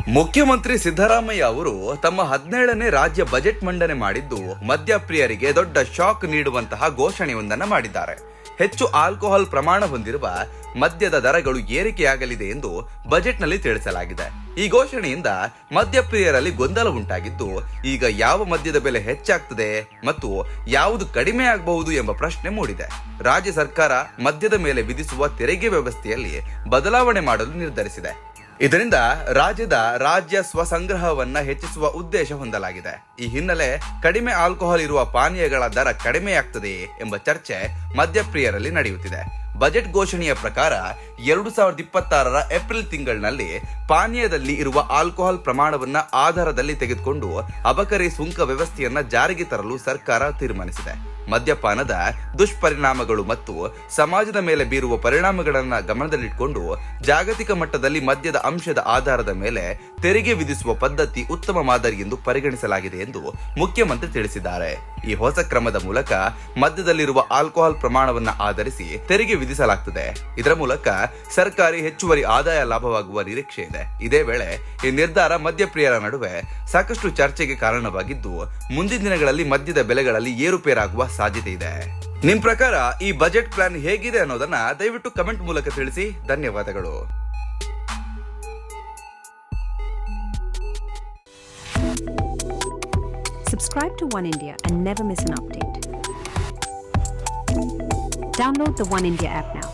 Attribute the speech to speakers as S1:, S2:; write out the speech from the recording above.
S1: ಮುಖ್ಯಮಂತ್ರಿ ಸಿದ್ದರಾಮಯ್ಯ ಅವರು ತಮ್ಮ 17ನೇ ರಾಜ್ಯ ಬಜೆಟ್ ಮಂಡನೆ ಮಾಡಿದ್ದು ಮದ್ಯಪ್ರಿಯರಿಗೆ ದೊಡ್ಡ ಶಾಕ್ ನೀಡುವಂತಹ ಘೋಷಣೆಯೊಂದನ್ನು ಮಾಡಿದ್ದಾರೆ. ಹೆಚ್ಚು ಆಲ್ಕೋಹಾಲ್ ಪ್ರಮಾಣ ಹೊಂದಿರುವ ಮದ್ಯದ ದರಗಳು ಏರಿಕೆಯಾಗಲಿದೆ ಎಂದು ಬಜೆಟ್ನಲ್ಲಿ ತಿಳಿಸಲಾಗಿದೆ. ಈ ಘೋಷಣೆಯಿಂದ ಮದ್ಯಪ್ರಿಯರಲ್ಲಿ ಗೊಂದಲ ಉಂಟಾಗಿದ್ದು, ಈಗ ಯಾವ ಮದ್ಯದ ಬೆಲೆ ಹೆಚ್ಚಾಗ್ತದೆ ಮತ್ತು ಯಾವುದು ಕಡಿಮೆ ಆಗಬಹುದು ಎಂಬ ಪ್ರಶ್ನೆ ಮೂಡಿದೆ. ರಾಜ್ಯ ಸರ್ಕಾರ ಮದ್ಯದ ಮೇಲೆ ವಿಧಿಸುವ ತೆರಿಗೆ ವ್ಯವಸ್ಥೆಯಲ್ಲಿ ಬದಲಾವಣೆ ಮಾಡಲು ನಿರ್ಧರಿಸಿದೆ. ಇದರಿಂದ ರಾಜ್ಯ ಸ್ವಸಂಗ್ರಹವನ್ನ ಹೆಚ್ಚಿಸುವ ಉದ್ದೇಶ ಹೊಂದಲಾಗಿದೆ. ಈ ಹಿನ್ನೆಲೆ ಕಡಿಮೆ ಆಲ್ಕೋಹಾಲ್ ಇರುವ ಪಾನೀಯಗಳ ದರ ಕಡಿಮೆಯಾಗ್ತದೆ ಎಂಬ ಚರ್ಚೆ ಮದ್ಯಪ್ರಿಯರಲ್ಲಿ ನಡೆಯುತ್ತಿದೆ. ಬಜೆಟ್ ಘೋಷಣೆಯ ಪ್ರಕಾರ 2026ರ ಏಪ್ರಿಲ್ ತಿಂಗಳಿನಲ್ಲಿ ಪಾನೀಯದಲ್ಲಿ ಇರುವ ಆಲ್ಕೋಹಾಲ್ ಪ್ರಮಾಣವನ್ನ ಆಧಾರದಲ್ಲಿ ತೆಗೆದುಕೊಂಡು ಅಬಕಾರಿ ಸುಂಕ ವ್ಯವಸ್ಥೆಯನ್ನ ಜಾರಿಗೆ ತರಲು ಸರ್ಕಾರ ತೀರ್ಮಾನಿಸಿದೆ. ಮದ್ಯಪಾನದ ದುಷ್ಪರಿಣಾಮಗಳು ಮತ್ತು ಸಮಾಜದ ಮೇಲೆ ಬೀರುವ ಪರಿಣಾಮಗಳನ್ನು ಗಮನದಲ್ಲಿಟ್ಟುಕೊಂಡು ಜಾಗತಿಕ ಮಟ್ಟದಲ್ಲಿ ಮದ್ಯದ ಅಂಶದ ಆಧಾರದ ಮೇಲೆ ತೆರಿಗೆ ವಿಧಿಸುವ ಪದ್ಧತಿ ಉತ್ತಮ ಮಾದರಿ ಎಂದು ಪರಿಗಣಿಸಲಾಗಿದೆ ಎಂದು ಮುಖ್ಯಮಂತ್ರಿ ತಿಳಿಸಿದ್ದಾರೆ. ಈ ಹೊಸ ಕ್ರಮದ ಮೂಲಕ ಮದ್ಯದಲ್ಲಿರುವ ಆಲ್ಕೋಹಾಲ್ ಪ್ರಮಾಣವನ್ನು ಆಧರಿಸಿ ತೆರಿಗೆ ವಿಧಿಸಲಾಗುತ್ತದೆ. ಇದರ ಮೂಲಕ ಸರ್ಕಾರಿ ಹೆಚ್ಚುವರಿ ಆದಾಯ ಲಾಭವಾಗುವ ನಿರೀಕ್ಷೆ ಇದೆ. ಇದೇ ವೇಳೆ ಈ ನಿರ್ಧಾರ ಮದ್ಯಪ್ರಿಯರ ನಡುವೆ ಸಾಕಷ್ಟು ಚರ್ಚೆಗೆ ಕಾರಣವಾಗಿದ್ದು, ಮುಂದಿನ ದಿನಗಳಲ್ಲಿ ಮದ್ಯದ ಬೆಲೆಗಳಲ್ಲಿ ಏರುಪೇರಾಗುವ ಸಾಧ್ಯತೆ ಇದೆ. ನಿಮ್ ಪ್ರಕಾರ ಈ ಬಜೆಟ್ ಪ್ಲಾನ್ ಹೇಗಿದೆ ಅನ್ನೋದನ್ನ ದಯವಿಟ್ಟು ಕಮೆಂಟ್ ಮೂಲಕ ತಿಳಿಸಿ. ಧನ್ಯವಾದಗಳು.
S2: Subscribe to One India and never miss an update. Download the One India app now.